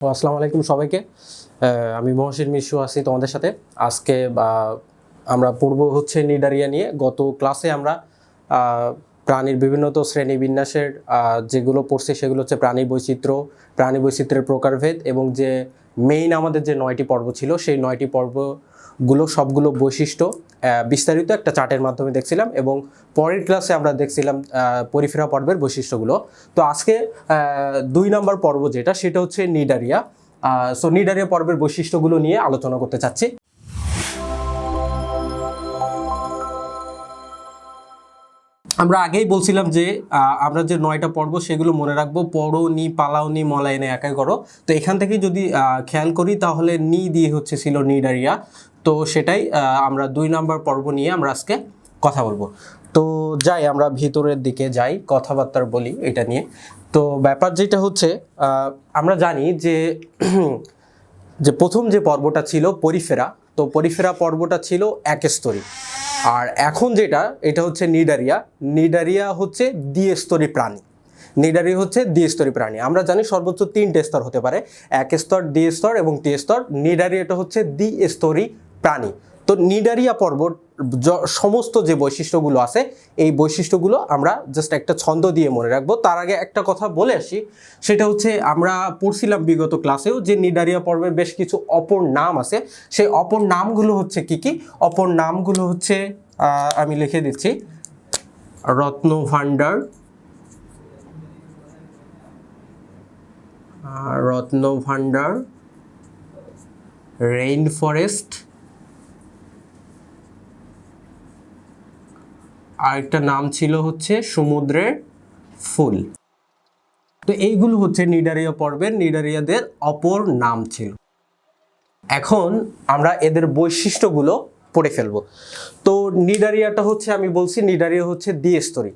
আসসালামু আলাইকুম সবাইকে। আমি মহসিন মিশু আছি তোমাদের সাথে। আজকে আমরা পড়ব হচ্ছে নিডারিয়া নিয়ে। গত ক্লাসে আমরা প্রাণীর বিভিন্ন শ্রেণী বিন্যাসের যেগুলো পড়ছি সেগুলো হচ্ছে প্রাণী বৈচিত্র্যের প্রকারভেদ এবং যে মেইন আমাদের যে 9টি পর্ব ছিল সেই 9টি পর্বগুলো সবগুলো বৈশিষ্ট্য বিস্তারিত একটা চার্টের মাধ্যমে দেখছিলাম এবং পরের ক্লাসে আমরা দেখছিলাম পরিফেরা পর্বের বৈশিষ্ট্যগুলো। তো আজকে 2 নম্বর পর্ব যেটা সেটা হচ্ছে নিডারিয়া। সো নিডারিয়া পর্বের বৈশিষ্ট্যগুলো নিয়ে আলোচনা করতে চাচ্ছি। আমরা আগেই বলছিলাম যে আমরা যে 9টা পর্ব সেগুলো মনে রাখবো, পড়ো নি পালাও নি মলায় নে একাই করো। তো এখান থেকে যদি খেয়াল করি তাহলে নি দিয়ে ছিল নিডারিয়া। তো সেটাই আমরা 2 নম্বর পর্ব নিয়ে আমরা আজকে কথা বলবো। তো যাই আমরা ভিতরের দিকে যাই, কথাবার্তা বলি এটা নিয়ে। তো ব্যাপার যেটা হচ্ছে আমরা জানি যে যে প্রথম যে পর্বটা ছিল পরিফেরা, তো পরিফেরা পর্বটা ছিল একস্তরী। আর এখন যেটা এটা হচ্ছে নিডারিয়া হচ্ছে দ্বিস্তরী প্রাণী। নিডারিয়া হচ্ছে দ্বিস্তরী প্রাণী। আমরা জানি সর্বোচ্চ 3টে স্তর হতে পারে, এক স্তর, দ্বিস্তর এবং ত্রিস্তর। নিডারিয়াটা হচ্ছে দ্বিস্তরী প্রাণী। তো নিডারিয়া পর্ব সমস্ত যে বৈশিষ্ট্যগুলো আছে এই বৈশিষ্ট্যগুলো আমরা জাস্ট একটা ছন্দ দিয়ে মনে রাখবো। তার আগে একটা কথা বলে আসি, সেটা হচ্ছে আমরা পড়ছিলাম বিগত ক্লাসেও যে নিডারিয়া পর্বের বেশ কিছু অপর নাম আছে। সেই অপর নামগুলো হচ্ছে কি কি? অপর নামগুলো হচ্ছে আমি লিখে দিচ্ছি: রত্নভাণ্ডার, রেইন ফরেস্ট, আরেকটা নাম ছিল হচ্ছে সমুদ্রের ফুল। তো এইগুলো হচ্ছে নিডারিয়া পর্বের নিডারিয়াদের অপর নাম ছিল। এখন আমরা এদের বৈশিষ্ট্যগুলো পড়ে ফেলবো। তো নিডারিয়াটা হচ্ছে, আমি বলছি নিডারিয়া হচ্ছে দ্বিস্তরী।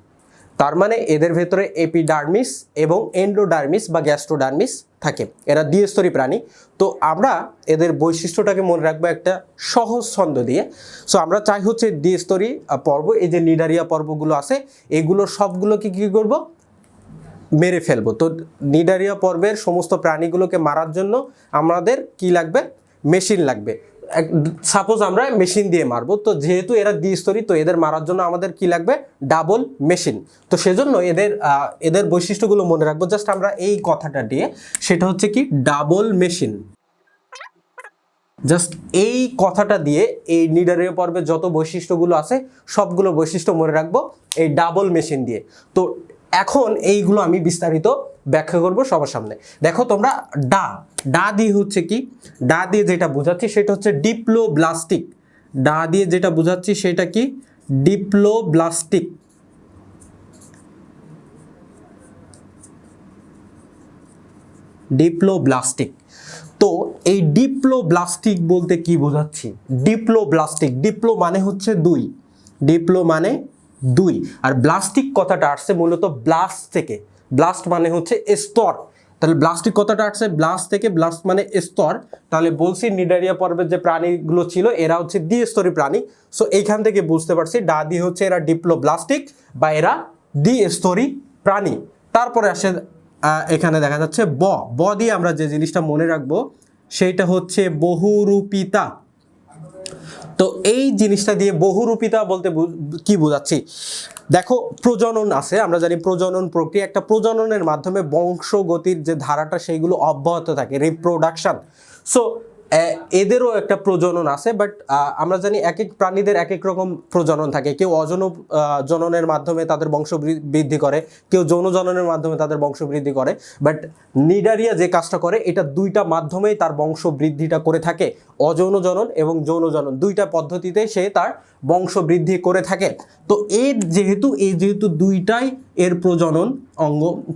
তার মানে এদের ভেতরে এপিডার্মিস এবং এন্ডোডার্মিস বা গ্যাস্ট্রোডার্মিস থাকে। এরা দ্বিস্তরী প্রাণী। তো আমরা এদের বৈশিষ্ট্যটাকে মনে রাখবো একটা সহজ ছন্দ দিয়ে। সো আমরা চাই হচ্ছে দ্বিস্তরী পর্ব, এই যে নিডারিয়া পর্বগুলো আছে এগুলো সবগুলোকে কী করব? মেরে ফেলবো। তো নিডারিয়া পর্বের সমস্ত প্রাণীগুলোকে মারার জন্য আমাদের কি লাগবে? মেশিন লাগবে। সাপোজ আমরা মেশিন দিয়ে মারবো, তো যেহেতু এরা দ্বিস্তরী তো এদের মারার জন্য আমাদের কি লাগবে? Double machine. তো সেজন্য এদের বৈশিষ্ট্যগুলো মনে রাখবো জাস্ট আমরা এই কথাটা দিয়ে, সেটা হচ্ছে কি? Double machine. জাস্ট এই কথাটা দিয়ে এই নিডারিয়া পর্বের যত বৈশিষ্ট্যগুলো আছে সবগুলো বৈশিষ্ট্য মনে রাখবো এই ডাবল মেশিন দিয়ে। তো এখন এইগুলো আমি বিস্তারিত ব্যাখ্যা করব সবার সামনে। দেখো তোমরা, ডা দিয়ে হচ্ছে কি? ডা দিয়ে যেটা বোঝাচ্ছি সেটা হচ্ছে ডিপ্লোব্লাস্টিক। ডা দিয়ে যেটা বোঝাচ্ছি সেটা কি? ডিপ্লোব্লাস্টিক। ডিপ্লোব্লাস্টিক। তো এই ডিপ্লোব্লাস্টিক বলতে কি বোঝাচ্ছি? ডিপ্লো মানে হচ্ছে দুই, ডিপ্লো মানে দুই, আর ব্লাস্টিক কথাটা আসছে মূলত ব্লাস্ট থেকে। ব্লাস্ট মানে হচ্ছে স্তর। তাহলে ব্লাস্টিক কথাটা আসছে ব্লাস্ট থেকে, ব্লাস্ট মানে স্তর। তাহলে বলছি নিডারিয়া পর্বের যে প্রাণীগুলো ছিল এরা হচ্ছে দ্বিস্তরী প্রাণী। সো এইখান থেকে বুঝতে পারছি ডা দিয়ে হচ্ছে এরা ডিপ্লোব্লাস্টিক বা এরা দ্বিস্তরী প্রাণী। তারপরে আসে এখানে দেখা যাচ্ছে ব দিয়ে আমরা যে জিনিসটা মনে রাখবো সেইটা হচ্ছে বহুরূপিতা। তো এই জিনিসটা দিয়ে বহুরূপিতা বলতে কি বোঝাচ্ছি? দেখো, প্রজনন আছে, আমরা জানি প্রজনন প্রক্রিয়া, একটা প্রজননের মাধ্যমে বংশগতির যে ধারাটা সেইগুলো অব্যাহত থাকে, রিপ্রোডাকশন। সো এদেরও একটা প্রজনন আছে, বাট আমরা জানি এক এক প্রাণীদের এক এক রকম প্রজনন থাকে। কেউ জননের মাধ্যমে তাদের বংশ বৃদ্ধি করে, কেউ যৌন জননের মাধ্যমে তাদের বংশ বৃদ্ধি করে। বাট নিডারিয়া যে কাজটা করে এটা দুইটা মাধ্যমেই তার বংশ বৃদ্ধিটা করে থাকে। অযৌন জনন এবং যৌন জনন দুইটা পদ্ধতিতে সে তার বংশ বৃদ্ধি করে থাকে। তো যেহেতু দুইটাই এর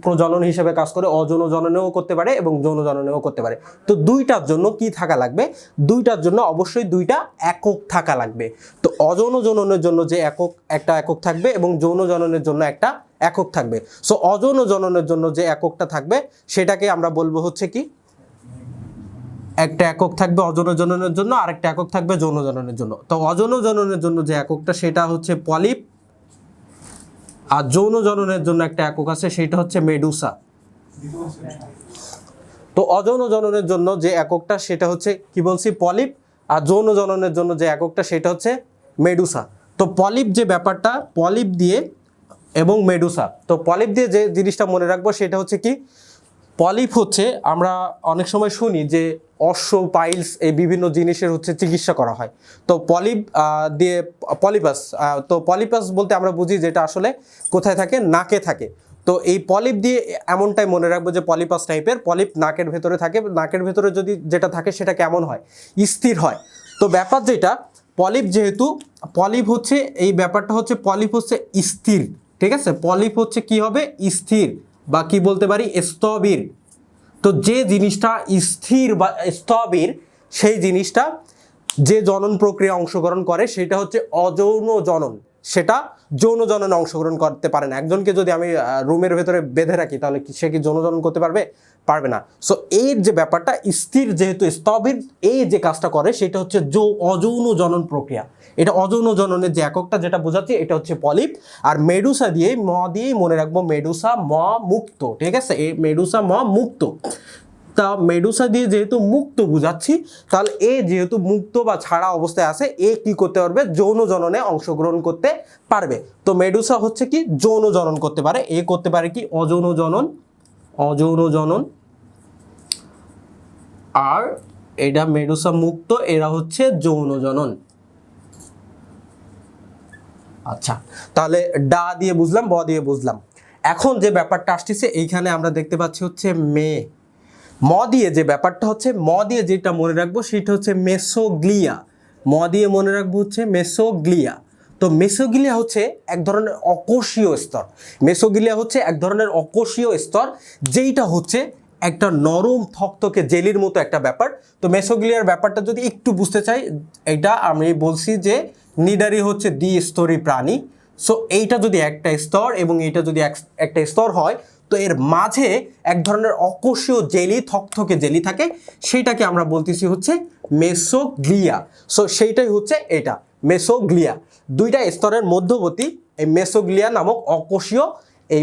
প্রজনন হিসেবে কাজ করে, অযৌন জননেও করতে পারে এবং যৌন জননেও করতে পারে। তো দুইটার জন্য কি থাকা লাগবে? দুইটার জন্য অবশ্যই দুইটা একক থাকা লাগবে। তো অযৌন জননের জন্য যে একটা একক থাকবে এবং যৌন জননের জন্য একটা একক থাকবে। সো অযৌন জননের জন্য যে এককটা থাকবে সেটাকে আমরা বলবো হচ্ছে কি? একটা একক থাকবে অযৌন জননের জন্য, আরেকটা একক থাকবে যৌন জননের জন্য। তো অযৌন জননের জন্য যে এককটা সেটা হচ্ছে পলিপ, আর যৌন জননের জন্য একটা একক আছে সেটা হচ্ছে মেডুসা। তো অযৌন জননের জন্য যে এককটা সেটা হচ্ছে কি বলছি, পলিপ, আর যৌন জননের জন্য যে এককটা সেটা হচ্ছে মেডুসা। তো পলিপ যে ব্যাপারটা, পলিপ দিয়ে এবং মেডুসা, তো পলিপ দিয়ে যে জিনিসটা মনে রাখবো সেটা হচ্ছে কি, পলিপ হচ্ছে আমরা অনেক সময় শুনি যে অশ্ব, পাইলস, এই বিভিন্ন জিনিসের হচ্ছে চিকিৎসা করা হয়। তো পলিপ দিয়ে পলিপাস, তো পলিপাস বলতে আমরা বুঝি যেটা আসলে কোথায় থাকে, নাকে থাকে। তো এই পলিপ দিয়ে এমনটাই মনে রাখবো যে পলিপাস টাইপের, পলিপ নাকের ভেতরে থাকে, নাকের ভেতরে যদি যেটা থাকে সেটা কেমন হয়, স্থির হয়। তো ব্যাপার যেটা, পলিপ যেহেতু, পলিপ হচ্ছে এই ব্যাপারটা হচ্ছে, পলিপ হচ্ছে স্থির, ঠিক আছে, পলিপ হচ্ছে কি হবে, স্থির, বা কি বলতে পারি, স্থবির। তো যে জিনিসটা স্থির বা স্থবির, সেই জিনিসটা যে জনন প্রক্রিয়া অংশগ্রহণ করে সেটা হচ্ছে অযৌন জনন, সেটা যৌন জননে অংশগ্রহণ করতে পারে না। একজনকে যদি আমি রুমের ভেতরে বেঁধে রাখি তাহলে সে কি যৌন জনন করতে পারবে? পারবে না। সো এর যে ব্যাপারটা স্থির যেহেতু স্থবির, এই যে কাজটা করে সেটা হচ্ছে অযৌন জনন প্রক্রিয়া। এটা অযৌন জননের যে এককটা যেটা বোঝাচ্ছি এটা হচ্ছে পলিপ। আর মেডুসা দিয়ে, ম দিয়েই মনে রাখবো, মেডুসা ম মুক্ত, ঠিক আছে, এই মেডুসা ম মুক্ত। তা মেডুসা দিয়ে যেহেতু মুক্ত বুঝাচ্ছি, তাহলে এ যেহেতু মুক্ত বা ছাড়া অবস্থায় আছে, এ কি করতে পারবে, যৌন জননে অংশগ্রহণ করতে পারবে। তো মেডুসা হচ্ছে কি, যৌন জনন করতে পারে, এ করতে পারে কি, অযৌন জনন, অযৌন জনন। আর এটা মেডুসা মুক্ত, এরা হচ্ছে যৌন জনন। আচ্ছা, তাহলে ডা দিয়ে বুঝলাম, ব দিয়ে বুঝলাম। এখন যে ব্যাপারটা আসতেছে এইখানে আমরা দেখতে পাচ্ছি হচ্ছে মে, ম দিয়ে যে ব্যাপারটা হচ্ছে, ম দিয়ে যেটা মনে রাখবো সেটা হচ্ছে মেসোগ্লিয়া। ম দিয়ে মনে রাখবো হচ্ছে মেসোগ্লিয়া। তো মেসোগ্লিয়া হচ্ছে এক ধরনের অকোষীয় স্তর। মেসোগ্লিয়া হচ্ছে এক ধরনের অকোষীয় স্তর, যেইটা হচ্ছে একটা নরম থকথকে জেলির মতো একটা ব্যাপার। তো মেসোগ্লিয়ার ব্যাপারটা যদি একটু বুঝতে চাই, এটা আমি বলছি যে নিডারি হচ্ছে দ্বিস্তরী প্রাণী। সো এইটা যদি একটা স্তর এবং এইটা যদি একটা স্তর হয়, তো এর মাঝে এক ধরনের অকোষীয় জেলি, থকথকে জেলি থাকে, সেইটাকে আমরা বলতেছি হচ্ছে মেসোগ্লিয়া। সো সেইটাই হচ্ছে এটা মেসোগ্লিয়া। দুইটা স্তরের মধ্যবর্তী এই মেসোগ্লিয়া নামক অকোষীয় এই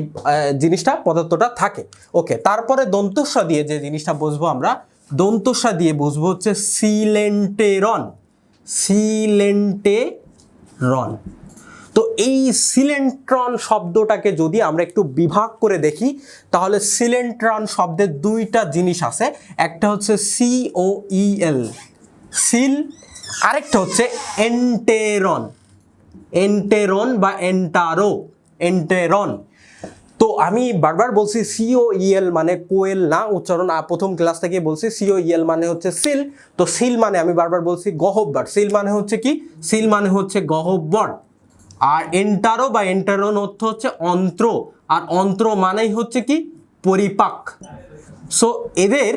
জিনিসটা, পদার্থটা থাকে। ওকে, তারপরে দন্তস্ব দিয়ে যে জিনিসটা বুঝবো আমরা, দন্তস্ব দিয়ে বুঝবো হচ্ছে সিলেন্টেরন, সিলেন্টেরন। তো এই সিলেন্ট্রন শব্দটাকে যদি আমরা একটু বিভাগ করে দেখি, তাহলে সিলেন্ট্রন শব্দের দুইটা জিনিস আছে, একটা হচ্ছে COEL, সিল, আরেকটা হচ্ছে এন্টেরন, এন্টেরন বা এন্টারো, এন্টেরন। তো আমি বারবার বলছি COEL মানে কোয়েল না, উচ্চারণ প্রথম ক্লাস থেকে বলছি, COEL মানে হচ্ছে সিল। তো সিল মানে আমি বারবার বলছি গহ্বর, সিল মানে হচ্ছে কি, সিল মানে হচ্ছে গহ্বর। আর এন্টারো বা এন্টারন অর্থ হচ্ছে অন্ত্র, আর অন্ত্র মানেই হচ্ছে কি, পরিপাক। সো এদের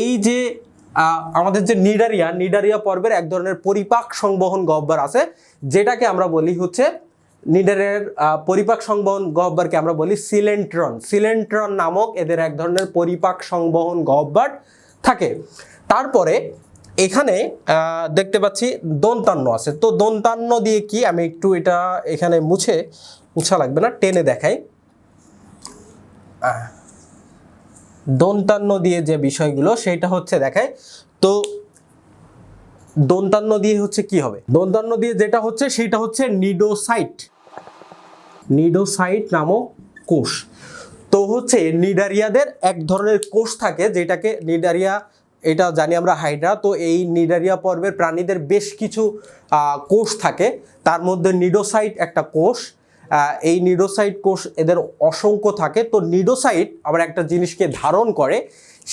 এই যে আমাদের যে নিডারিয়া, নিডারিয়া পর্বের এক ধরনের পরিপাক সংবহন গহ্বর আছে, যেটাকে আমরা বলি হচ্ছে, নিডারিয়ার পরিপাক সংবহন গহ্বরকে আমরা বলি সিলেন্ট্রন। সিলেন্ট্রন নামক এদের এক ধরনের পরিপাক সংবহন গহ্বর থাকে। তারপরে এখানে দেখতে পাচ্ছি দন্তান্ন আছে। তো দন্তান্ন দিয়ে কি, আমি একটু এটা এখানে মুছা লাগবে না, টেনে দেখাই। দন্তান্ন দিয়ে যে বিষয়গুলো সেটা হচ্ছে দেখায়। তো দন্তান্ন দিয়ে হচ্ছে কি হবে, দন্তান্ন দিয়ে যেটা হচ্ছে সেটা হচ্ছে নিডোসাইট, নিডোসাইট নামক কোষ। তো হচ্ছে নিডারিয়াদের এক ধরনের কোষ থাকে, যেটাকে নিডারিয়া, এটা জানি আমরা হাইড্রা। তো এই নিডারিয়া পর্বের প্রাণীদের বেশ কিছু কোষ থাকে, তার মধ্যে নিডোসাইট একটা কোষ। এই নিডোসাইট কোষ এদের অসংখ্য থাকে। তো নিডোসাইট আবার একটা জিনিসকে ধারণ করে,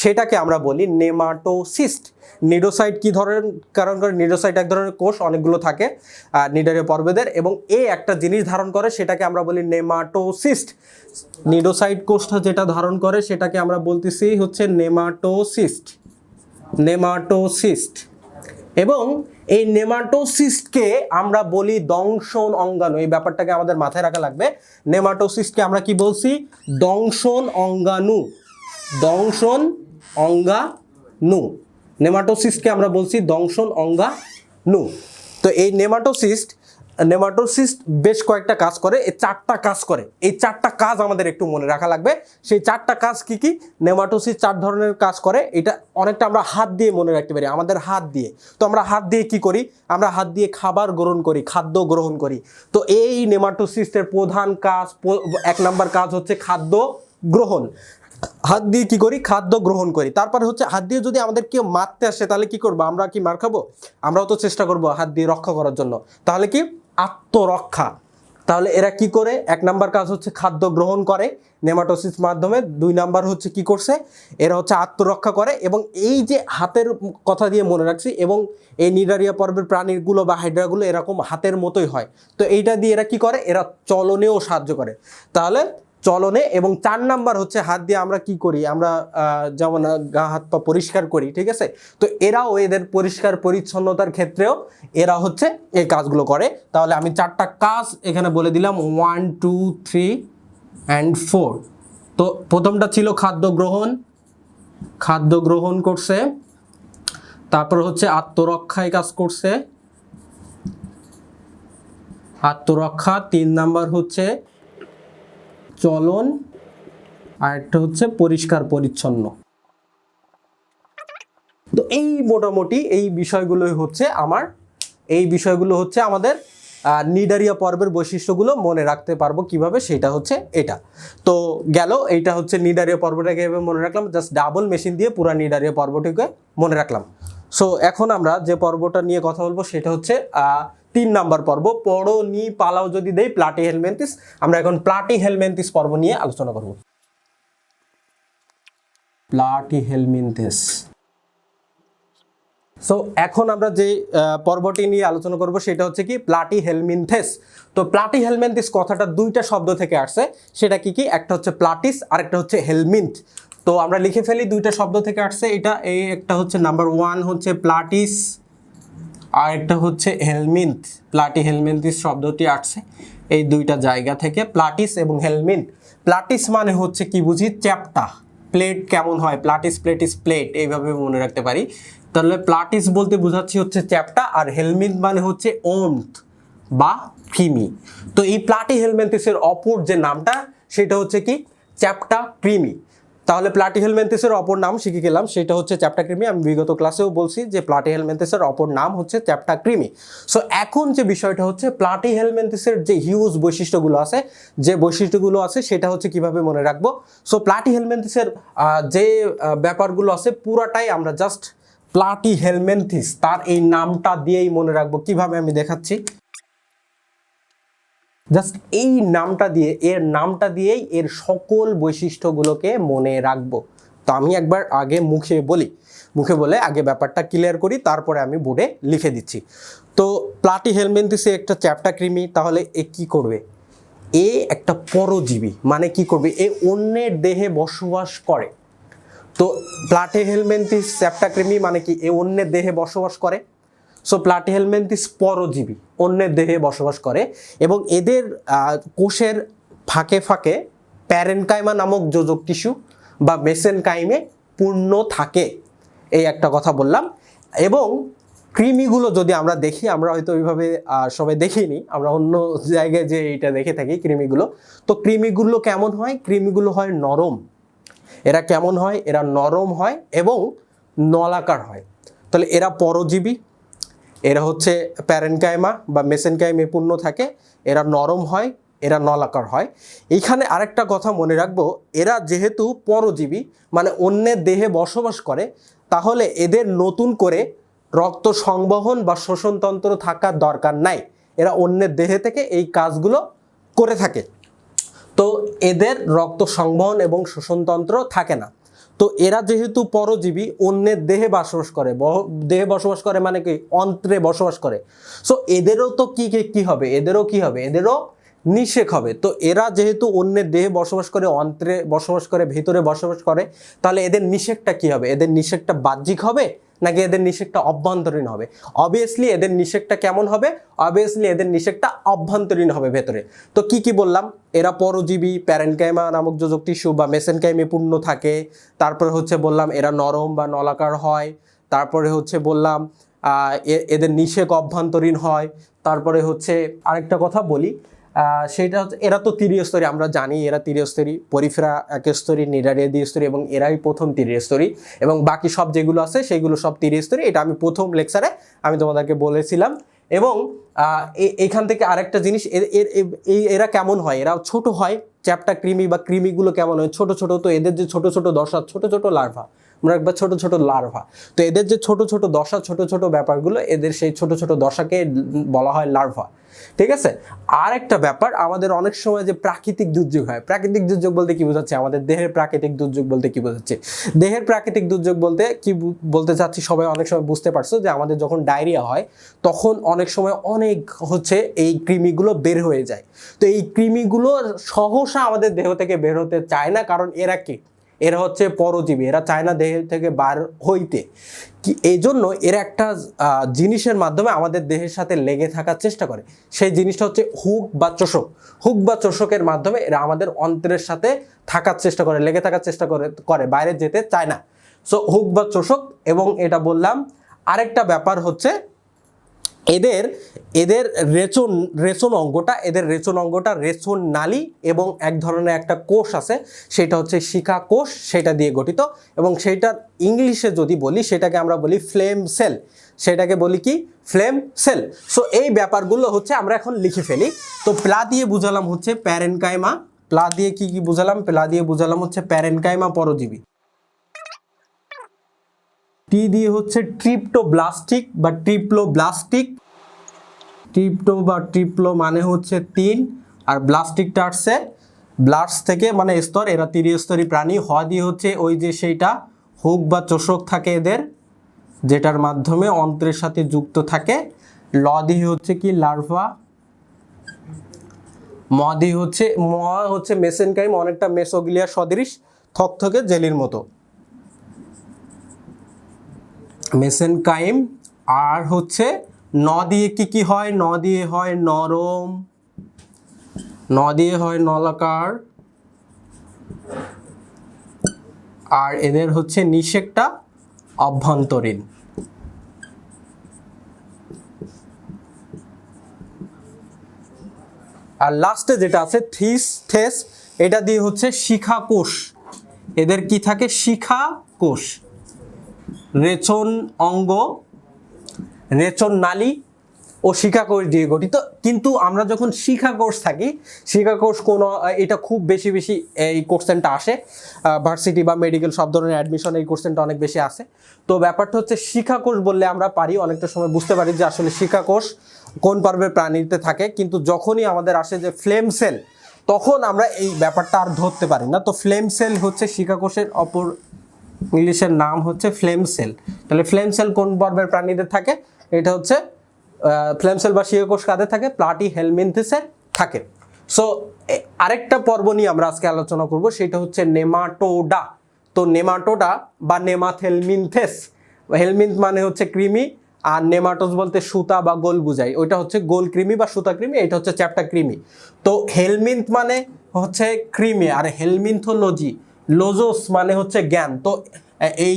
সেটাকে আমরা বলি নেমাটোসিস্ট। নিডোসাইট কি ধরনের কারণ করে, নিডোসাইট এক ধরনের কোষ, অনেকগুলো থাকে নিডারিয়া পর্বেদের, এবং এ একটা জিনিস ধারণ করে, সেটাকে আমরা বলি নেমাটোসিস্ট। নিডোসাইট কোষটা যেটা ধারণ করে সেটাকে আমরা বলতেছি হচ্ছে নেমাটোসিস্ট, নেমাটোসিস্ট। এবং এই নেমাটোসিস্টকে আমরা বলি দংশন অঙ্গাণু। এই ব্যাপারটাকে আমাদের মাথায় রাখা লাগবে। নেমাটোসিস্টকে আমরা কি বলছি, দংশন অঙ্গাণু, দংশন অঙ্গাণু। নেমাটোসিস্টকে আমরা বলছি দংশন অঙ্গাণু। তো এই নেমাটোসিস্ট নেমাটোসিস্ট বেশ কয়েকটা কাজ করে, এই 4টা কাজ করে। এই 4টা কাজ আমাদের একটু মনে রাখা লাগবে। সেই 4টা কাজ কি কি? নেমাটোসিস্ট 4 ধরনের কাজ করে। এটা অনেকটা আমরা হাত দিয়ে মনে রাখতে পারি, আমাদের হাত দিয়ে। তো আমরা হাত দিয়ে কি করি? আমরা হাত দিয়ে খাবার গ্রহণ করি, খাদ্য গ্রহণ করি। তো এই নেমাটোসিস্টের প্রধান কাজ, 1 নাম্বার কাজ হচ্ছে খাদ্য গ্রহণ। হাত দিয়ে কি করি? খাদ্য গ্রহণ করি। তারপরে হচ্ছে হাত দিয়ে যদি আমাদের কেউ মারতে আসে তাহলে কি করবো? আমরা কি মার খাবো? আমরাও তো চেষ্টা করবো হাত দিয়ে রক্ষা করার জন্য। তাহলে কি? আত্মরক্ষা। তাহলে এরা কি করে? 1 নাম্বার কাজ হচ্ছে খাদ্য গ্রহণ করে নেমাটোসিস মাধ্যমে। 2 নাম্বার হচ্ছে কি করছে? এরা হচ্ছে আত্মরক্ষা করে। এবং এই যে হাতের কথা দিয়ে মনে রাখছি, এবং এই নিডারিয়া পর্বের প্রাণীগুলো বা হাইড্রাগুলো এরকম হাতের মতোই হয়। তো এইটা দিয়ে এরা কি করে? এরা চলনেও সাহায্য করে। তাহলে চলনে। এবং 4 নাম্বার হচ্ছে হাত দিয়ে আমরা কি করি? আমরা যেমন গা হাত পা পরিষ্কার করি, ঠিক আছে? তো এরাও এদের পরিষ্কার পরিচ্ছন্নতার ক্ষেত্রেও এরা হচ্ছে এই কাজগুলো করে। তাহলে আমি 4টা কাজ এখানে বলে দিলাম, 1 2 3 and 4। তো প্রথমটা ছিল খাদ্য গ্রহণ, খাদ্য গ্রহণ করছে। তারপর হচ্ছে আত্মরক্ষায় কাজ করছে, আত্মরক্ষা। 3 নাম্বার হচ্ছে চলন, আর একটা হচ্ছে পরিষ্কার পরিচ্ছন্ন। তো এই মোটামুটি এই বিষয়গুলোই হচ্ছে আমাদের নিডারিয়া পর্বের বৈশিষ্ট্যগুলো মনে রাখতে পারবো কিভাবে, সেটা হচ্ছে এটা। তো গেল, এইটা হচ্ছে নিডারিয়া পর্বটাকে এভাবে মনে রাখলাম। জাস্ট ডাবল মেশিন দিয়ে পুরো নিডারিয়া পর্বটিকে মনে রাখলাম। সো এখন আমরা যে পর্বটা নিয়ে কথা বলবো সেটা হচ্ছে 3 নাম্বার পর্ব। পড়ো নি পালাও যদি দেই প্লাটিহেলমিনথেস। আমরা এখন প্লাটিহেলমিনথেস পর্ব নিয়ে আলোচনা করব। প্লাটিহেলমিনথেস। সো এখন আমরা যে পর্বটি নিয়ে আলোচনা করব সেটা হচ্ছে কি? প্লাটিহেলমিনথেস। তো প্লাটিহেলমিনথেস কথাটা 2টা শব্দ থেকে আসছে। সেটা কি কি? একটা হচ্ছে প্লাটিস আর একটা হচ্ছে হেলমিন্থ। তো আমরা লিখে ফেলি 2টা শব্দ থেকে আসছে এটা। এই একটা হচ্ছে নাম্বার 1 হচ্ছে প্লাটিস, আর একটা হচ্ছে হেলমিন্থ। প্লাটিহেলমিনথেস শব্দটি আসছে এই 2টা জায়গা থেকে, প্লাটিস এবং হেলমিন্থ। প্লাটিস মানে হচ্ছে কি বুঝি? চ্যাপ্টা। প্লেট কেমন হয়? প্লাটিস প্লেটিস প্লেট, এইভাবে মনে রাখতে পারি। তাহলে প্লাটিস বলতে বোঝাচ্ছি হচ্ছে চ্যাপ্টা, আর হেলমিন্থ মানে হচ্ছে ওন্থ বা কৃমি। তো এই প্লাটিহেলমিনথেসের অপর যে নামটা সেটা হচ্ছে কি? চ্যাপ্টা কৃমি। তাহলে প্লাটিহেলমিনথেসের অপর নাম শিখে গেলাম, সেটা হচ্ছে চ্যাপ্টা কৃমি। আমি বিগত ক্লাসেও বলছি যে প্লাটিহেলমিনথেসের অপর নাম হচ্ছে চ্যাপ্টা কৃমি। সো এখন যে বিষয়টা হচ্ছে প্লাটিহেলমিনথেসের যে হিউজ বৈশিষ্ট্যগুলো আছে সেটা হচ্ছে কিভাবে মনে রাখবো। সো প্লাটিহেলমিনথেসের যে ব্যাপারগুলো আছে পুরাটাই আমরা জাস্ট প্লাটিহেলমিনথেস তার এই নামটা দিয়েই মনে রাখবো। কিভাবে আমি দেখাচ্ছি। জাস্ট এই নামটা দিয়ে, এর নামটা দিয়েই এর সকল বৈশিষ্ট্যগুলোকে মনে রাখবো। তো আমি একবার আগে মুখে বলে আগে ব্যাপারটা ক্লিয়ার করি, তারপরে আমি বোর্ডে লিখে দিচ্ছি। তো প্লাটিহেলমিনথেসে একটা চ্যাপ্টা কৃমি। তাহলে এ কি করবে? এ একটা পরজীবী। মানে কি করবে? এ অন্যের দেহে বসবাস করে। তো প্লাটিহেলমিনথেস চ্যাপ্টা কৃমি মানে কি? এ অন্যের দেহে বসবাস করে। সো প্লাটিহেলমিনথেস পরজীবী, অন্যের দেহে বসবাস করে। এবং এদের কোষের ফাঁকে ফাঁকে প্যারেনকাইমা নামক যোজক টিস্যু বা মেসেনকাইমে পূর্ণ থাকে। এই একটা কথা বললাম। এবং কৃমিগুলো যদি আমরা দেখি, আমরা হয়তো ওইভাবে সবাই দেখিনি, আমরা অন্য জায়গায় যে এইটা দেখে থাকি কৃমিগুলো। তো কৃমিগুলো কেমন হয়? কৃমিগুলো হয় নরম। এরা কেমন হয়? এরা নরম হয় এবং নলাকার হয়। তাহলে এরা পরজীবী, এরা হচ্ছে প্যারেনকাইমা বা মেসেনকাইমে পূর্ণ থাকে, এরা নরম হয়, এরা নলাকার হয়। এইখানে আরেকটা কথা মনে রাখবো, এরা যেহেতু পরজীবী মানে অন্যের দেহে বসবাস করে, তাহলে এদের নতুন করে রক্ত সংবহন বা শোষণতন্ত্র থাকার দরকার নাই। এরা অন্যের দেহে থেকে এই কাজগুলো করে থাকে। তো এদের রক্ত সংবহন এবং শোষণতন্ত্র থাকে না। তো এরা যেহেতু পরজীবী, অন্যের দেহে বসবাস করে, দেহে বসবাস করে মানে কি? অন্ত্রে বসবাস করে। সো এদেরও তো কি হবে? এদেরও নিষেক হবে। তো এরা যেহেতু অন্যের দেহে বসবাস করে, অন্ত্রে বসবাস করে, ভিতরে বসবাস করে, তাহলে এদের নিষেকটা কি হবে? এদের নিষেকটা বাহ্যিক হবে নাকি এদের নিষেকটা অভ্যন্তরীণ হবে? অবভিয়াসলি এদের নিষেকটা কেমন হবে? অবভিয়াসলি এদের নিষেকটা অভ্যন্তরীণ হবে ভেতরে। তো কি বললাম? এরা পরজীবী, প্যারেনকাইমা নামক যোজক টিস্যু বা মেসেনকাইমে পূর্ণ থাকে। তারপর হচ্ছে বললাম এরা নরম বা নলাকার হয়। তারপরে হচ্ছে বললাম এদের নিষেক অভ্যন্তরীণ হয়। তারপরে হচ্ছে আরেকটা কথা বলি, সেটা হচ্ছে এরা তো ত্রিস্তরী, আমরা জানি এরা ত্রিস্তরী, পরিফেরা একস্তরী, নিডারিয়া দ্বিস্তরী এবং এরাই প্রথম ত্রিস্তরী, এবং বাকি সব যেগুলো আছে সেগুলো সব ত্রিস্তরী। এটা আমি প্রথম লেকচারে আমি তোমাদেরকে বলেছিলাম। এবং এখান থেকে আরেকটা জিনিস, এরা কেমন হয়, এরা ছোট হয়, চ্যাপ্টা কৃমি বা কৃমিগুলো কেমন হয়, ছোট ছোট। তো এদের যে ছোট ছোট দশা, ছোট ছোট লার্ভা, আমরা একবার ছোট ছোট লার্ভা, তো এদের যে ছোট ছোট দশা, ছোট ছোট ব্যাপারগুলো, এদের সেই ছোট ছোট দশাকে বলা হয় লার্ভা। ঠিক আছে। আর একটা ব্যাপার, আমাদের অনেক সময় যে প্রাকৃতিক দুর্যোগ হয়, প্রাকৃতিক দুর্যোগ বলতে কি বোঝাচ্ছে, আমাদের দেহের প্রাকৃতিক দুর্যোগ বলতে কি বোঝাচ্ছে, দেহের প্রাকৃতিক দুর্যোগ বলতে কি বলতে চাচ্ছি সবাই অনেক সময় বুঝতে পারছো, যে আমাদের যখন ডায়রিয়া হয় তখন অনেক সময় অনেক হচ্ছে এই কৃমিগুলো বের হয়ে যায়। তো এই কৃমিগুলো সহসা আমাদের দেহ থেকে বের হতে চায় না, কারণ এরা কি, এরা হচ্ছে পরজীবী, এরা চায় না দেহ থেকে বার হইতে। কি এই জন্য এরা একটা জিনিসের মাধ্যমে আমাদের দেহের সাথে লেগে থাকার চেষ্টা করে, সেই জিনিসটা হচ্ছে হুক বা চোষক। হুক বা চোষকের মাধ্যমে এরা আমাদের অন্ত্রের সাথে থাকার চেষ্টা করে, লেগে থাকার চেষ্টা করে, বাইরে যেতে চায় না। সো হুক বা চোষক। এবং এটা বললাম। আরেকটা ব্যাপার হচ্ছে এদের রেচন অঙ্গটা রেচন নালী এবং এক ধরনের একটা কোষ আছে, সেটা হচ্ছে শিখা কোষ, সেটা দিয়ে গঠিত। এবং সেইটার ইংলিশে যদি বলি সেটাকে আমরা বলি ফ্লেম সেল, সেটাকে বলি কি, ফ্লেম সেল। সো এই ব্যাপারগুলো হচ্ছে আমরা এখন লিখে ফেলি। তো প্লা দিয়ে বুঝালাম হচ্ছে প্যারেনকাইমা, প্লা দিয়ে কি বুঝালাম, প্লা দিয়ে বুঝালাম হচ্ছে প্যারেনকাইমা পরজীবী। টি দিয়ে হচ্ছে ট্রিপ্টোব্লাস্টিক বা ট্রিপ্লোব্লাস্টিক। ট্রিপ্লো মানে হচ্ছে 3, আর ব্লাস্টিকটা আসছে ব্লাস্ট থেকে, মানে স্তর, এরা ত্রিস্তরী প্রাণী। হ দিয়ে হচ্ছে ওই যে সেইটা হুক বা চোষক থাকে এদের, যেটার মাধ্যমে অন্ত্রের সাথে যুক্ত থাকে। ল দিয়ে হচ্ছে কি, লার্ভা। ম দিয়ে হচ্ছে মেসেনকাইম, অনেকটা মেসোগ্লিয়া সদৃশ, থকথকে জেলির মতো, মেসেনকাইম। আর হচ্ছে ন দিয়ে কি হয়, ন দিয়ে হয় নরম, ন দিয়ে হয় নলাকার। আর এদের হচ্ছে নিষেকটা অভ্যন্তরীণ। আর লাস্টে যেটা আছে থেস, এটা দিয়ে হচ্ছে শিখা কোষ। এদের কি থাকে, শিখা কোষ, রেচন অঙ্গ, রেচন নালী ও শিখা কোষ দিয়ে গঠিত। কিন্তু আমরা যখন শিখা কোষ থাকি, শিখা কোষ কোন, এটা খুব বেশি এই কোশ্চেনটা আসে ভার্সিটি বা মেডিকেল সব ধরনের অ্যাডমিশন, এই কোশ্চেনটা অনেক বেশি আসে। তো ব্যাপারটা হচ্ছে শিখা কোষ বললে আমরা পারি অনেকটা সময় বুঝতে পারি যে আসলে শিখা কোষ কোন পর্বের প্রাণীতে থাকে, কিন্তু যখনই আমাদের আসে যে ফ্লেম সেল, তখন আমরা এই ব্যাপারটা আর ধরতে পারি না। তো ফ্লেম সেল হচ্ছে শিখা কোষের অপর ইংলিশের নাম হচ্ছে ফ্লেম সেল। তাহলে ফ্লেম সেল কোন পর্বের প্রাণীদের থাকে, এটা হচ্ছে ফ্লেম সেল বা শিখা কোষ কাদের থাকে, প্লাটি হেলমিনথেসের থাকে। সো আরেকটা পর্ব নিয়ে আমরা আজকে আলোচনা করব, সেটা হচ্ছে নেমাটোডা। তো নেমাটোডা বা নেমাথেলমিনথেস, হেলমিন্থ মানে হচ্ছে কৃমি, আর নেমাটোস বলতে সুতা বা গোল বুঝায়, ওইটা হচ্ছে গোল কৃমি বা সুতা কৃমি, এটা হচ্ছে চ্যাপ্টা কৃমি। তো হেলমিন্থ মানে হচ্ছে কৃমি, আর হেলমিন্থোলজি, লোজোস মানে হচ্ছে জ্ঞান। তো এই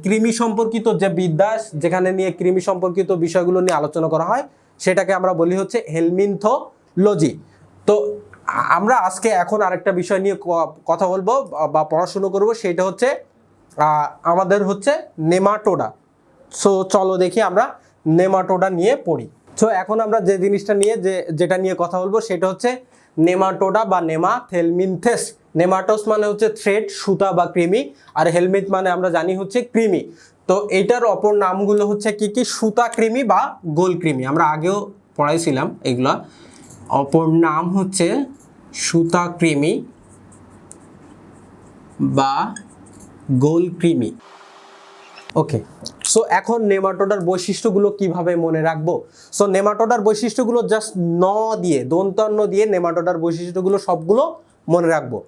কৃমি সম্পর্কিত যে বিদ্যা, যেখানে নিয়ে কৃমি সম্পর্কিত বিষয়গুলো নিয়ে আলোচনা করা হয়, সেটাকে আমরা বলি হচ্ছে হেলমিন্থোলজি। তো আমরা আজকে এখন আরেকটা বিষয় নিয়ে কথা বলবো বা পড়াশুনো করব, সেটা হচ্ছে আমাদের হচ্ছে নেমাটোডা। সো চলো দেখি আমরা নেমাটোডা নিয়ে পড়ি। সো এখন আমরা যে জিনিসটা নিয়ে যেটা নিয়ে কথা বলবো, সেটা হচ্ছে নেমাটোডা বা নেমাথেলমিনথেস। নেমাটোস মানে হচ্ছে থ্রেড, সুতা বা কৃমি, আর হেলমিন্থ মানে আমরা জানি হচ্ছে কৃমি। তো এইটার অপর নামগুলো হচ্ছে কি, সুতা কৃমি বা গোল কৃমি, আমরা আগেও পড়াইছিলাম এগুলা। অপর নাম হচ্ছে সুতা কৃমি বা গোল কৃমি। ওকে, সো এখন নেমাটোডার বৈশিষ্ট্যগুলো কিভাবে মনে রাখবো। সো নেমাটোডার বৈশিষ্ট্যগুলো জাস্ট ন দিয়ে, দন্তান্ন দিয়ে নেমাটোডার বৈশিষ্ট্যগুলো সবগুলো মনে রাখবো।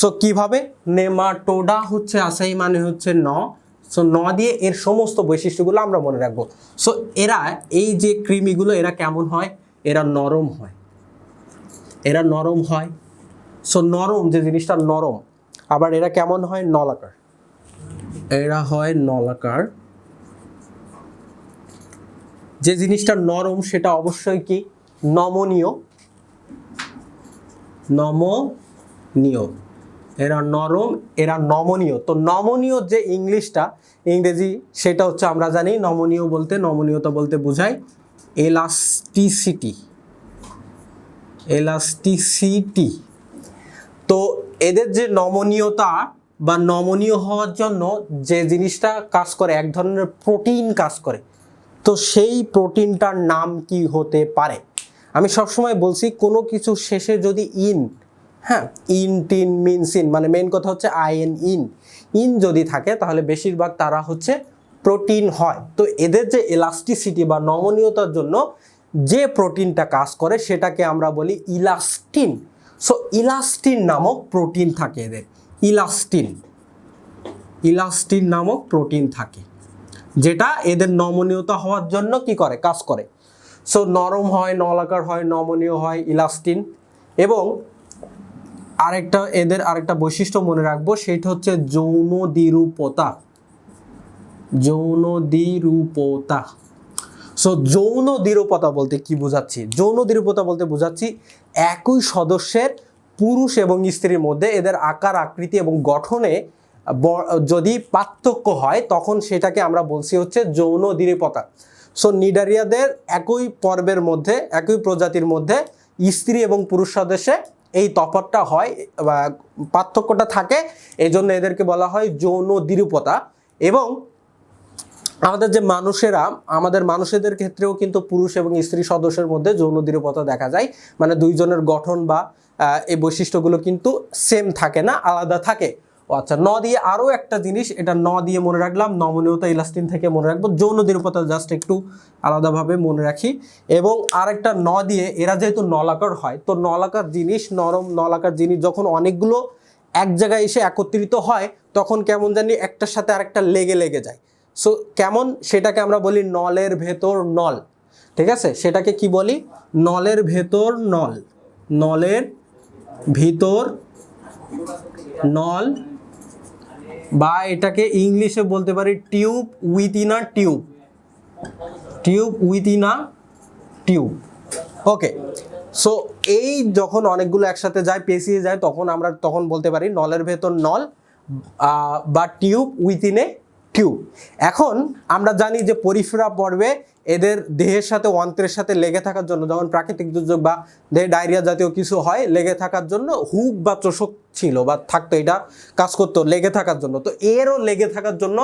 সো কিভাবে, নেমাটোডা হচ্ছে আসাই মানে হচ্ছে ন, সো ন দিয়ে এর সমস্ত বৈশিষ্ট্যগুলো আমরা মনে রাখবো। সো এরা, এই যে কৃমিগুলো, এরা কেমন হয়, এরা নরম হয়, এরা নরম হয়। সো নরম, যে জিনিসটা নরম। আবার এরা কেমন হয়, নলাকার, এরা হয় নলাকার। যে জিনিসটা নরম সেটা অবশ্যই কি নমনীয়, নমনীয়, এরা নরম, এরা নমনীয়। তো নমনীয় যে ইংরেজি সেটা হচ্ছে আমরা জানি নমনীয় বলতে, নমনীয়তা বলতে বোঝায় এলাস্টিসিটি, এলাস্টিসিটি। তো এদের যে নমনীয়তা বা নমনীয় হওয়ার জন্য যে জিনিসটা কাজ করে, এক ধরনের প্রোটিন কাজ করে, তো সেই প্রোটিনটার নাম কি হতে পারে? আমি সবসময় বলছি কোনো কিছু শেষে যদি হ্যাঁ ইন টিন মিন সিন, মানে মেন কথা হচ্ছে ইন যদি থাকে তাহলে বেশিরভাগ তারা হচ্ছে প্রোটিন হয়। তো এদের যে এলাস্টিসিটি বা নমনীয়তার জন্য যে প্রোটিনটা কাজ করে সেটাকে আমরা বলি ইলাস্টিন। সো ইলাস্টিন নামক প্রোটিন থাকে এদের, ইলাস্টিন নামক প্রোটিন থাকে, যেটা এদের নমনীয়তা হওয়ার জন্য কি করে, কাজ করে। সো নরম হয়, নলাকার হয়, নমনীয় হয়, ইলাস্টিন। এবং এদের আরেকটা বৈশিষ্ট্য মনে রাখবো, সেটা হচ্ছে যৌন দ্বিরূপতা, যৌন দ্বিরূপতা। সো যৌন দ্বিরূপতা বলতে কি বোঝাচ্ছি? যৌন দ্বিরূপতা বলতে বোঝাচ্ছি একই সদস্যের পুরুষ এবং স্ত্রীর মধ্যে এদের আকার, আকৃতি এবং গঠনে যদি পার্থক্য হয় তখন সেটাকে আমরা বলছি হচ্ছে যৌন দ্বিরূপতা। সো নিডারিয়াদের একই পর্বের মধ্যে, একই প্রজাতির মধ্যে স্ত্রী এবং পুরুষ সদস্যে এই তফাৎটা হয় বা পার্থক্যটা থাকে, এই জন্য এদেরকে বলা হয় যৌন দ্বিরূপতা। এবং আমাদের মানুষেদের ক্ষেত্রেও কিন্তু পুরুষ এবং স্ত্রী সদস্যের মধ্যে যৌন দ্বিরূপতা দেখা যায়, মানে দুইজনের গঠন বা এই বৈশিষ্ট্যগুলো কিন্তু সেম থাকে না, আলাদা থাকে। আচ্ছা, ন দিয়ে আরও একটা জিনিস, এটা ন দিয়ে মনে রাখলাম, নমনীয়তা ইলাস্টিন থেকে মনে রাখবো, যৌন দ্বিরূপতা জাস্ট একটু আলাদাভাবে মনে রাখি। এবং আরেকটা ন দিয়ে, এরা যেহেতু নলাকার হয়, তো নলাকার জিনিস, নরম নলাকার জিনিস যখন অনেকগুলো এক জায়গায় এসে একত্রিত হয় তখন কেমন জানি একটার সাথে আরেকটা লেগে যায়। সো কেমন, সেটাকে আমরা বলি নলের ভেতর নল, ঠিক আছে? সেটাকে কি বলি? নলের ভেতর নল, নলের ভিতর নল, বা এটাকে ইংলিশে বলতে পারি টিউব উইথিন আ টিউব, টিউব উইথিন আ টিউব। ওকে, সো এই যখন অনেকগুলো একসাথে যায়, পেঁচিয়ে যায়, তখন বলতে পারি নলের ভেতর নল বা টিউব উইথিন এ টিউব। এখন আমরা জানি যে পরিফেরা পর্বে এদের দেহের সাথে, অন্ত্রের সাথে লেগে থাকার জন্য, যেমন প্রাকৃতিক দুর্যোগ বা দেহে ডায়রিয়া জাতীয় কিছু হয়, লেগে থাকার জন্য হুক বা চোষক ছিল বা থাকতো, এটা কাজ করতো লেগে থাকার জন্য। তো এরও লেগে থাকার জন্য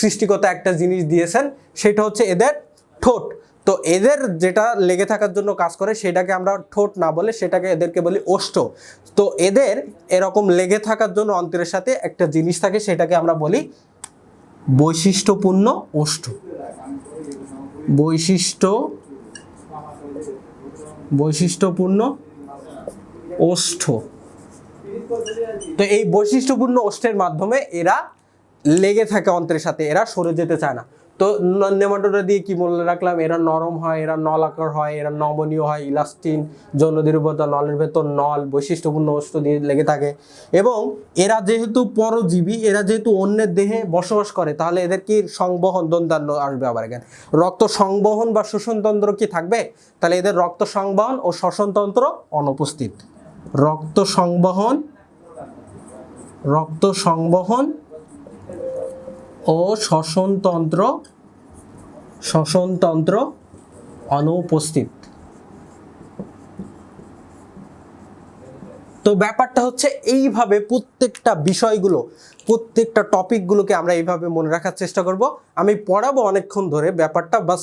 সৃষ্টিকর্তা একটা জিনিস দিয়েছেন, সেটা হচ্ছে এদের ঠোঁট। তো এদের যেটা লেগে থাকার জন্য কাজ করে সেটাকে আমরা ঠোঁট না বলে সেটাকে এদেরকে বলি ওষ্ঠ। তো এদের এরকম লেগে থাকার জন্য অন্ত্রের সাথে একটা জিনিস থাকে, সেটাকে আমরা বলি বৈশিষ্ট্যপূর্ণ ওষ্ঠ, বৈশিষ্ট্যপূর্ণ ওষ্ঠ। তো এই বৈশিষ্ট্যপূর্ণ ওষ্ঠের মাধ্যমে এরা লেগে থাকে অন্ত্রের সাথে, এরা সরে যেতে চায় না। তো নেমাটোডা দিয়ে কি মনে রাখলাম? এরা নরম হয়, এরা নলাকার হয়, এরা নমনীয় হয়, ইলাস্টিন, যৌন দ্বিরূপতা, নলের ভেতর নল, বৈশিষ্ট্যপূর্ণ ওষ্ঠ দিয়ে লেগে থাকে। এবং এরা যেহেতু পরজীবী, এরা যেহেতু অন্যের দেহে বসবাস করে, তাহলে এদের কি সংবহন, দন্তান্ন আসবে আবার এখানে, রক্ত সংবহন বা শোষণতন্ত্র কি থাকবে? তাহলে এদের রক্ত সংবহন ও শ্বসনতন্ত্র অনুপস্থিত। রক্ত সংবহন ও শ্বসনতন্ত্র অনুপস্থিত। তো ব্যাপারটা হচ্ছে এইভাবে প্রত্যেকটা বিষয়গুলো, প্রত্যেকটা টপিকগুলোকে আমরা এইভাবে মনে রাখার চেষ্টা করব। আমি পড়াবো অনেকক্ষণ ধরে ব্যাপারটা, বাস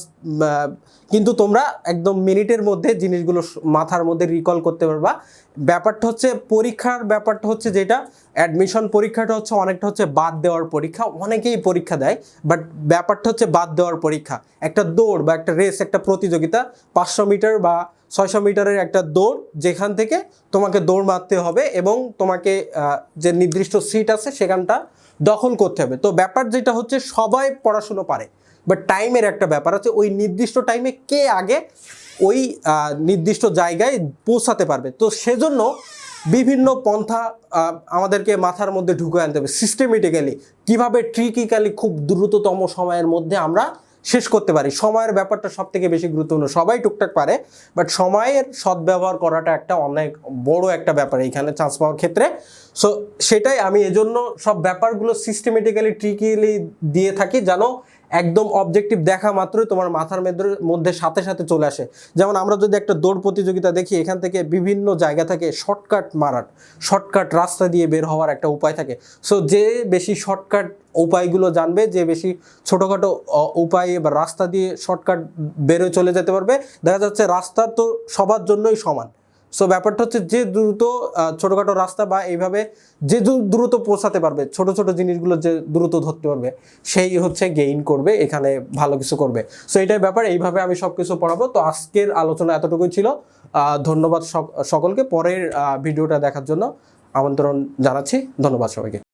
কিন্তু তোমরা একদম মিনিটের মধ্যে জিনিসগুলো মাথার মধ্যে রিকল করতে পারবা। ব্যাপারটা হচ্ছে ব্যাপারটা হচ্ছে যেটা অ্যাডমিশন পরীক্ষাটা হচ্ছে অনেকটা হচ্ছে বাদ দেওয়ার পরীক্ষা, অনেকেই পরীক্ষা দেয়, বাট ব্যাপারটা হচ্ছে বাদ দেওয়ার পরীক্ষা। একটা দৌড় বা একটা রেস, একটা প্রতিযোগিতা, 500 মিটার বা 600 মিটারের একটা দৌড়, যেখান থেকে তোমাকে দৌড় মারতে হবে এবং তোমাকে যে নির্দিষ্ট সিট আছে সেখানটা দখল করতে হবে। তো ব্যাপার যেটা হচ্ছে, সবাই পড়াশুনো পারে, বাট টাইমের একটা ব্যাপার আছে, ওই নির্দিষ্ট টাইমে কে আগে ওই নির্দিষ্ট জায়গায় পৌঁছাতে পারবে। তো সেজন্য বিভিন্ন পন্থা আমাদেরকে মাথার মধ্যে ঢুকে আনতে হবে সিস্টেমেটিক্যালি, কীভাবে ট্রিকিক্যালি খুব দ্রুততম সময়ের মধ্যে আমরা শেষ করতে পারি। সময়ের ব্যাপারটা সব থেকে বেশি গুরুত্বপূর্ণ। সবাই টুকটাক পারে, বাট সময়ের সদ্ব্যবহার করাটা একটা অনেক বড় একটা ব্যাপার এইখানে চান্স পাওয়ার ক্ষেত্রে। সো সেটাই আমি এজন্য সব ব্যাপারগুলো সিস্টেমেটিক্যালি ট্রিকিলি দিয়ে থাকি, যেন একদম অবজেক্টিভ দেখা মাত্রই তোমার মাথার মধ্যে সাথে সাথে চলে আসে। যেমন আমরা যদি একটা দৌড় প্রতিযোগিতা দেখি, এখান থেকে বিভিন্ন জায়গা থেকে শর্টকাট রাস্তা দিয়ে বের হওয়ার একটা উপায় থাকে। সো যে বেশি শর্টকাট উপায়গুলো জানবে, যে বেশি ছোটোখাটো উপায় বা রাস্তা দিয়ে শর্টকাট বেরোয় চলে যেতে পারবে, দেখা যাচ্ছে রাস্তা তো সবার জন্যই সমান। সো ব্যাপারটা হচ্ছে যে দ্রুত ছোটোখাটো রাস্তা বা এইভাবে যে দ্রুত পৌঁছাতে পারবে, ছোট ছোট জিনিসগুলো যে দ্রুত ধরতে পারবে, সেই হচ্ছে গেইন করবে, এখানে ভালো কিছু করবে। সো এটাই ব্যাপার, এইভাবে আমি সব কিছু পড়াবো। তো আজকের আলোচনা এতটুকুই ছিল। ধন্যবাদ সকলকে। পরের ভিডিওটা দেখার জন্য আমন্ত্রণ জানাচ্ছি। ধন্যবাদ সবাইকে।